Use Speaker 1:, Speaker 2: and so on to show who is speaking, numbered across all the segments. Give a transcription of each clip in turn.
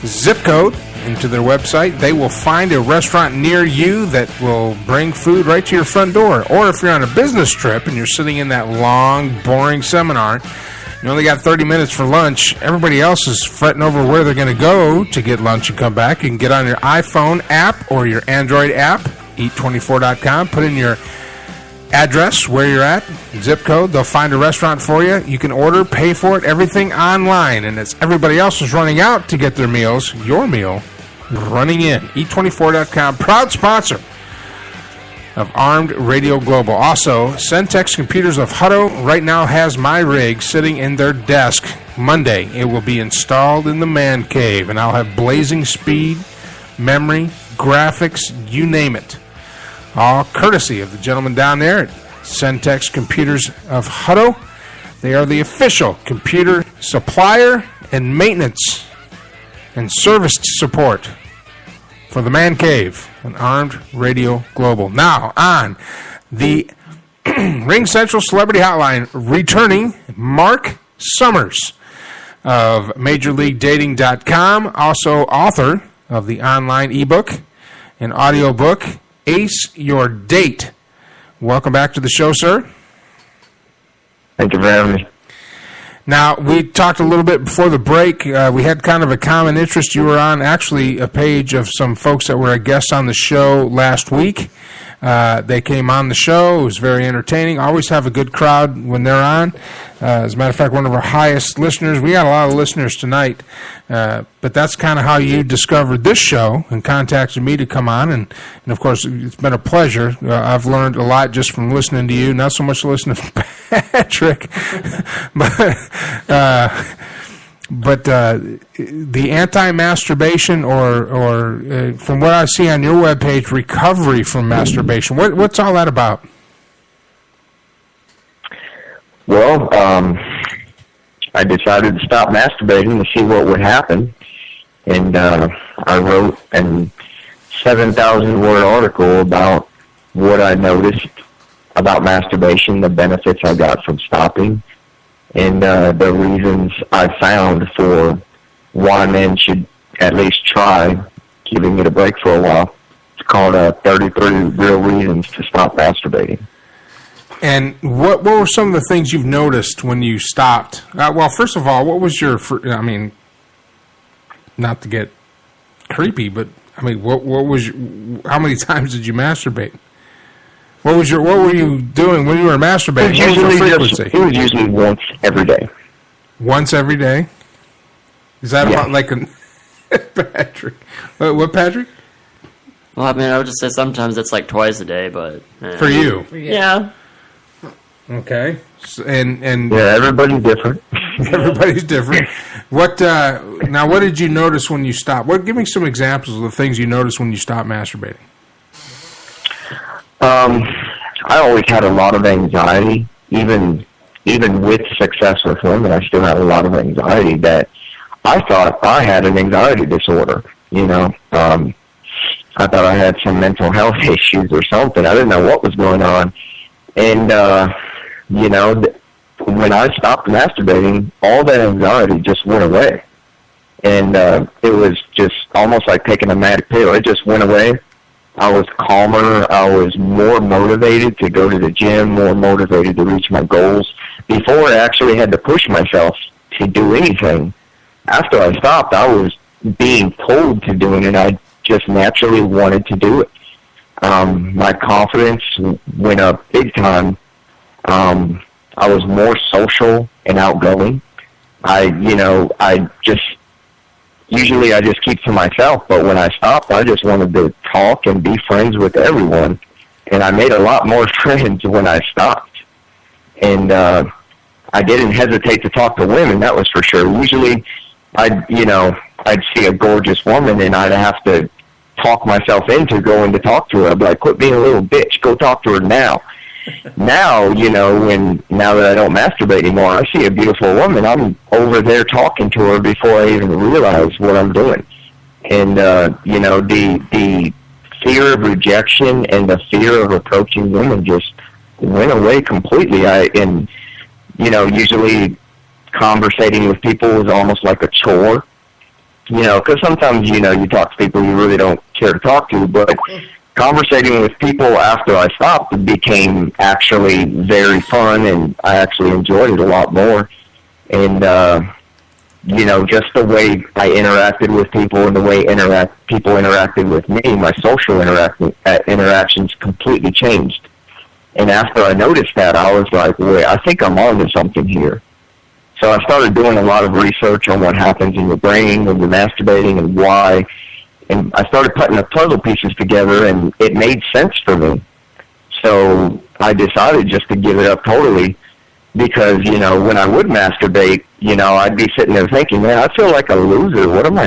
Speaker 1: zip code into their website. They will find a restaurant near you that will bring food right to your front door. Or if you're on a business trip and you're sitting in that long, boring seminar, you only got 30 minutes for lunch, everybody else is fretting over where they're going to go to get lunch and come back. You can get on your iPhone app or your Android app, eat24.com, put in your address, where you're at, zip code. They'll find a restaurant for you. You can order, pay for it, everything online. And as everybody else is running out to get their meals, your meal is running in. eat24.com, proud sponsor of Armed Radio Global. Also, Centex Computers of Hutto right now has my rig sitting in their desk. Monday, it will be installed in the man cave, and I'll have blazing speed, memory, graphics, you name it. All courtesy of the gentleman down there at Centex Computers of Hutto. They are the official computer supplier and maintenance and service support for the Man Cave and Armed Radio Global. Now, on the Ring Central Celebrity Hotline, returning Marc Summers of MajorLeagueDating.com, also author of the online ebook and audiobook, Ace Your Date. Welcome back to the show, sir.
Speaker 2: Thank you for having me.
Speaker 1: Now, we talked a little bit before the break. We had kind of a common interest. You were on, actually, a page of some folks that were a guest on the show last week. They came on the show. It was very entertaining. Always have a good crowd when they're on. As a matter of fact, one of our highest listeners. We got a lot of listeners tonight. But that's kind of how you discovered this show and contacted me to come on. And of course, it's been a pleasure. I've learned a lot just from listening to you. Not so much listening to Patrick. But the anti-masturbation or from what I see on your webpage, recovery from masturbation, what's all that about?
Speaker 2: Well, I decided to stop masturbating to see what would happen. And I wrote a 7,000-word article about what I noticed about masturbation, the benefits I got from stopping, and the reasons I found for why men should at least try giving it a break for a while. It's called 33 Real Reasons to Stop Masturbating.
Speaker 1: And what were some of the things you've noticed when you stopped? Well, first of all, what was your, not to get creepy, but, what was how many times did you masturbate? What were you doing when you were masturbating?
Speaker 2: It was usually once every day.
Speaker 1: Once every day? Is that about like a Patrick? What, Patrick?
Speaker 3: Well, I would just say sometimes it's like twice a day, but
Speaker 1: for you,
Speaker 3: yeah.
Speaker 1: Okay, and
Speaker 2: yeah, everybody's different.
Speaker 1: Everybody's different. What now? What did you notice when you stopped? Give me some examples of the things you noticed when you stopped masturbating.
Speaker 2: I always had a lot of anxiety, even with success with women. I still had a lot of anxiety that I thought I had an anxiety disorder. I thought I had some mental health issues or something. I didn't know what was going on, and when I stopped masturbating, all that anxiety just went away, and it was just almost like taking a magic pill. It just went away. I was calmer. I was more motivated to go to the gym, more motivated to reach my goals. Before, I actually had to push myself to do anything. After I stopped, I was being told to do it, and I just naturally wanted to do it. My confidence went up big time. I was more social and outgoing. Usually I just keep to myself, but when I stopped, I just wanted to talk and be friends with everyone. And I made a lot more friends when I stopped. And I didn't hesitate to talk to women, that was for sure. Usually I'd see a gorgeous woman and I'd have to talk myself into going to talk to her. I'd be like, quit being a little bitch, go talk to her now. Now that I don't masturbate anymore, I see a beautiful woman, I'm over there talking to her before I even realize what I'm doing. And, the fear of rejection and the fear of approaching women just went away completely. Usually conversating with people was almost like a chore. because sometimes, you talk to people you really don't care to talk to, but conversating with people after I stopped became actually very fun, and I actually enjoyed it a lot more. And, just the way I interacted with people and the way people interacted with me, my social interactions completely changed. And after I noticed that, I was like, wait, I think I'm on to something here. So I started doing a lot of research on what happens in your brain when you're masturbating and why. And I started putting the puzzle pieces together, and it made sense for me. So I decided just to give it up totally because, when I would masturbate, I'd be sitting there thinking, man, I feel like a loser. What am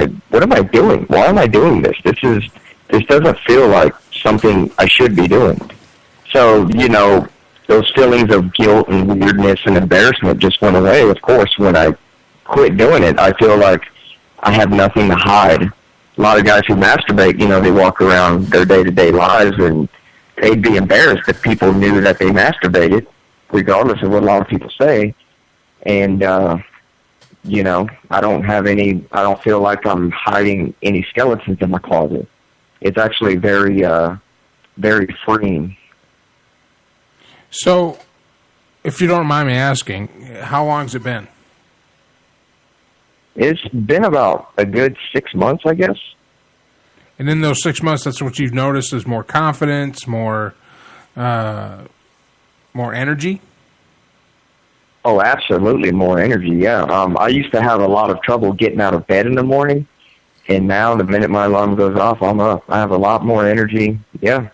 Speaker 2: I doing? Why am I doing this? This doesn't feel like something I should be doing. So, those feelings of guilt and weirdness and embarrassment just went away, of course, when I quit doing it. I feel like I have nothing to hide. A lot of guys who masturbate, they walk around their day-to-day lives, and they'd be embarrassed if people knew that they masturbated, regardless of what a lot of people say. And, I don't feel like I'm hiding any skeletons in my closet. It's actually very, very freeing.
Speaker 1: So, if you don't mind me asking, how long has it been?
Speaker 2: It's been about a good 6 months, I guess.
Speaker 1: And in those 6 months, that's what you've noticed is more confidence, more energy?
Speaker 2: Oh, absolutely, more energy, yeah. I used to have a lot of trouble getting out of bed in the morning, and now the minute my alarm goes off, I'm up. I have a lot more energy, yeah.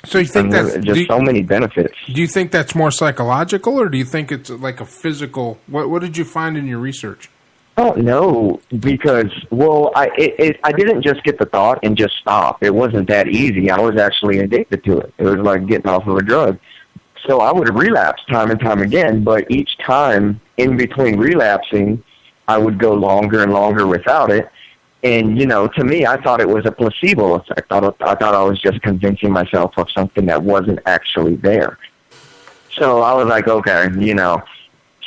Speaker 1: So you think that's
Speaker 2: so many benefits.
Speaker 1: Do you think that's more psychological, or do you think it's like a physical? What did you find in your research?
Speaker 2: I don't know, because I didn't just get the thought and just stop. It wasn't that easy. I was actually addicted to it. It was like getting off of a drug. So I would relapse time and time again, but each time in between relapsing, I would go longer and longer without it. And, to me, I thought it was a placebo effect. I thought I was just convincing myself of something that wasn't actually there. So I was like, okay,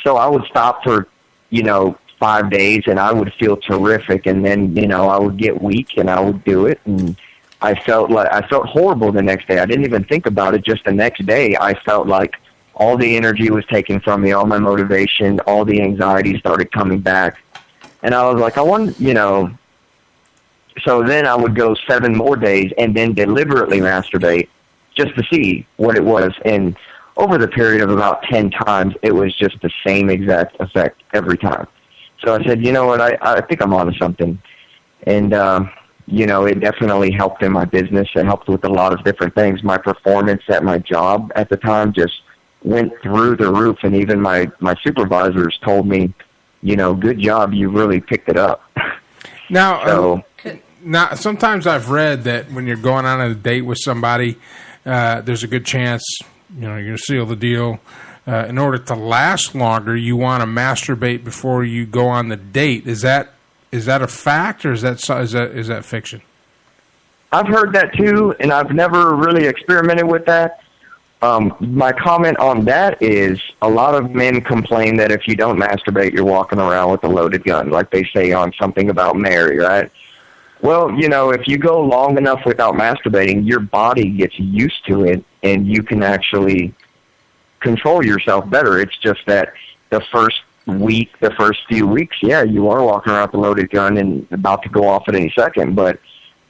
Speaker 2: So I would stop for, 5 days, and I would feel terrific. And then, I would get weak, and I would do it. And I felt horrible the next day. I didn't even think about it. Just the next day, I felt like all the energy was taken from me, all my motivation, all the anxiety started coming back. And I was like, so then I would go 7 more days and then deliberately masturbate just to see what it was. And over the period of about 10 times, it was just the same exact effect every time. So I said, you know what, I think I'm onto something. And, it definitely helped in my business. It helped with a lot of different things. My performance at my job at the time just went through the roof. And even my supervisors told me, good job, you really picked it up.
Speaker 1: Now, sometimes I've read that when you're going on a date with somebody, there's a good chance, you're going to seal the deal. In order to last longer, you want to masturbate before you go on the date. Is that a fact, or is that fiction?
Speaker 2: I've heard that too, and I've never really experimented with that. My comment on that is a lot of men complain that if you don't masturbate, you're walking around with a loaded gun, like they say on something about Mary, right? Well, if you go long enough without masturbating, your body gets used to it, and you can actually control yourself better. It's just that the first few weeks, yeah, you are walking around with a loaded gun and about to go off at any second, but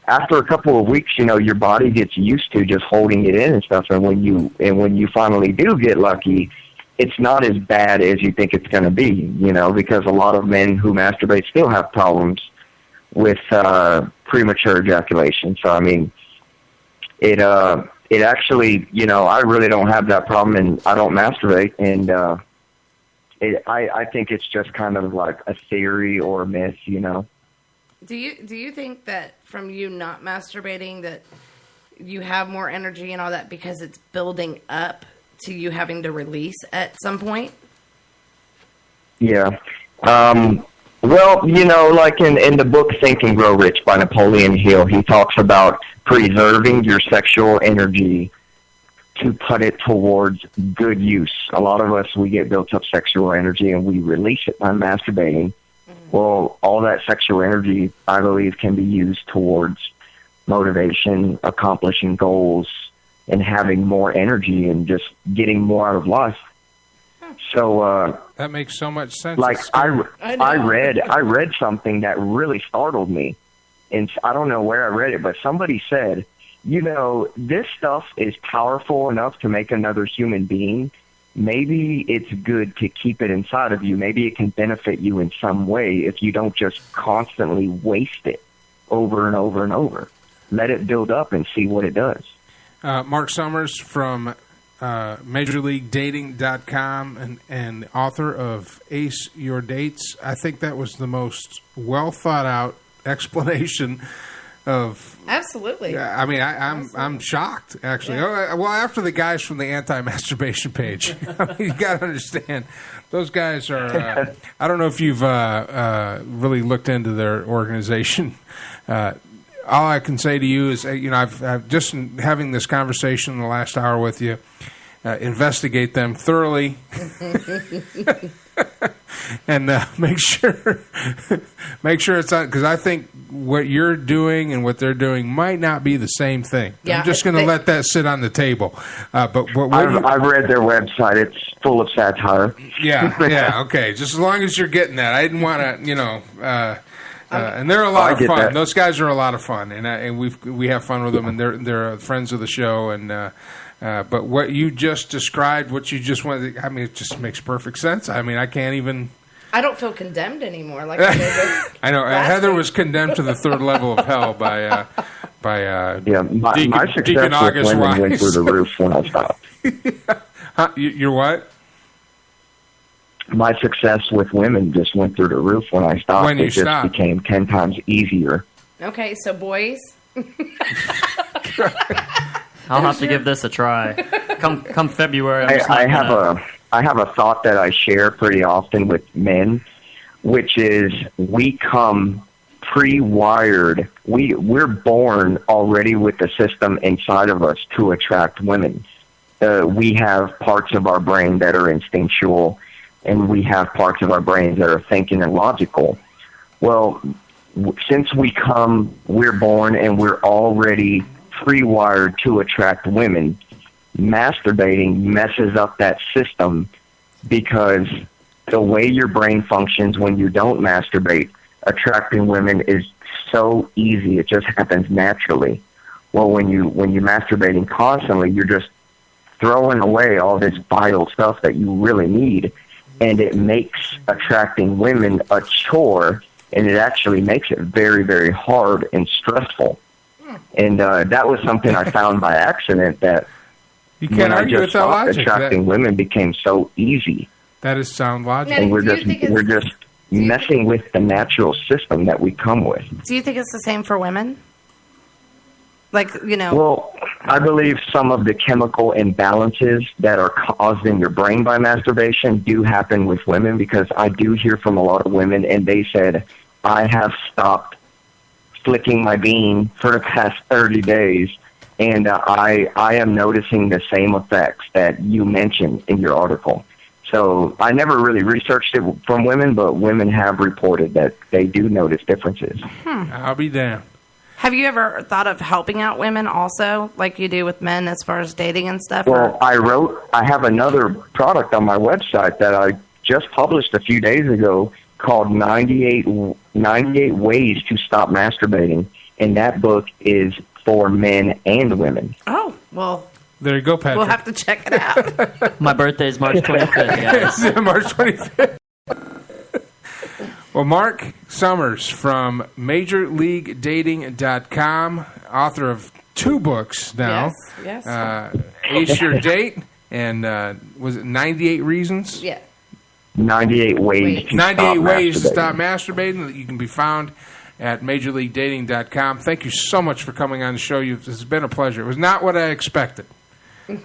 Speaker 2: after a couple of weeks, your body gets used to just holding it in and stuff, and when you finally do get lucky, it's not as bad as you think it's going to be, because a lot of men who masturbate still have problems with premature ejaculation. So, I mean, it actually, I really don't have that problem, and I don't masturbate, and I think it's just kind of like a theory or a myth,
Speaker 4: Do you think that from you not masturbating that you have more energy and all that because it's building up to you having to release at some point?
Speaker 2: Yeah. Well, like in the book Think and Grow Rich by Napoleon Hill, he talks about preserving your sexual energy to put it towards good use. A lot of us, we get built up sexual energy and we release it by masturbating. Well, all that sexual energy, I believe, can be used towards motivation, accomplishing goals, and having more energy and just getting more out of life. So
Speaker 1: that makes so much sense.
Speaker 2: Like I read something that really startled me, and I don't know where I read it, but somebody said, this stuff is powerful enough to make another human being. Maybe it's good to keep it inside of you. Maybe it can benefit you in some way if you don't just constantly waste it over and over and over. Let it build up and see what it does.
Speaker 1: Marc Summers from MajorLeagueDating.com and author of Ace Your Dates. I think that was the most well thought out explanation of.
Speaker 4: Absolutely.
Speaker 1: I mean, I'm shocked actually. Yeah. Well, after the guys from the anti-masturbation page, you got to understand those guys are. I don't know if you've really looked into their organization. All I can say to you is, I've just having this conversation in the last hour with you. Investigate them thoroughly, and make sure it's on, because I think what you're doing and what they're doing might not be the same thing. Yeah, I'm just going to let that sit on the table. But
Speaker 2: I've read their website; it's full of satire.
Speaker 1: Yeah, okay. Just as long as you're getting that, I didn't want to, and they're a lot of fun. That. Those guys are a lot of fun, and we have fun with them, and they're friends of the show. And but what you just described, what you just went, I mean, it just makes perfect sense. I mean, I can't even.
Speaker 4: I don't feel condemned anymore. Like I did.
Speaker 1: I know Heather was condemned to the third level of hell by
Speaker 2: my success
Speaker 1: Deacon
Speaker 2: with
Speaker 1: August
Speaker 2: women
Speaker 1: Wise.
Speaker 2: went through the roof when I stopped.
Speaker 1: You're what?
Speaker 2: My success with women just went through the roof when I stopped.
Speaker 1: When you
Speaker 2: just
Speaker 1: stopped.
Speaker 2: Became 10 times easier.
Speaker 4: Okay, so boys.
Speaker 3: I'll have to give this a try. Come February.
Speaker 2: I have a thought that I share pretty often with men, which is we come pre-wired. We're born already with the system inside of us to attract women. We have parts of our brain that are instinctual, and we have parts of our brains that are thinking and logical. Well, since we're born and we're already pre-wired to attract women, masturbating messes up that system because the way your brain functions when you don't masturbate, attracting women is so easy. It just happens naturally. Well, when you're masturbating constantly, you're just throwing away all this vital stuff that you really need. And it makes attracting women a chore, and it actually makes it very, very hard and stressful. And that was something I found by accident, that
Speaker 1: you can't argue with that logic.
Speaker 2: Attracting women became so easy.
Speaker 1: That is sound logic.
Speaker 2: And we're just messing with the natural system that we come with.
Speaker 4: Do you think it's the same for women?
Speaker 2: Well, I believe some of the chemical imbalances that are caused in your brain by masturbation do happen with women, because I do hear from a lot of women, and they said, I have stopped flicking my bean for the past 30 days, and I am noticing the same effects that you mentioned in your article. So I never really researched it from women, but women have reported that they do notice differences.
Speaker 1: I'll be damned.
Speaker 4: Have you ever thought of helping out women also, like you do with men as far as dating and stuff?
Speaker 2: Well, I have another product on my website that I just published a few days ago called 98 Ways to Stop Masturbating, and that book is for men and women.
Speaker 4: Oh, well.
Speaker 1: There you go, Patrick.
Speaker 4: We'll have to check it out.
Speaker 3: My birthday is March 25th, guys.
Speaker 1: March 25th. Well, Marc Summers from MajorLeagueDating.com, author of 2 books now.
Speaker 4: Yes.
Speaker 1: Ace Your Date, and was it 98 Reasons?
Speaker 4: Yeah.
Speaker 2: 98 Ways
Speaker 1: to Stop Masturbating. You can be found at MajorLeagueDating.com. Thank you so much for coming on the show. It's been a pleasure. It was not what I expected.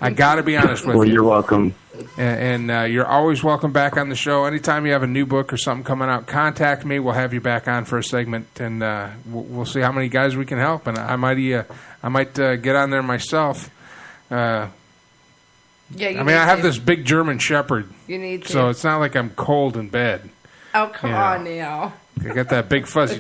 Speaker 1: I got to be honest with you.
Speaker 2: Well, you're welcome.
Speaker 1: And you're always welcome back on the show. Anytime you have a new book or something coming out, contact me. We'll have you back on for a segment, and we'll see how many guys we can help. And I might get on there myself. I have this big German Shepherd.
Speaker 4: You need to.
Speaker 1: So it's not like I'm cold in bed.
Speaker 4: Oh, come on now.
Speaker 1: I got that big fuzzy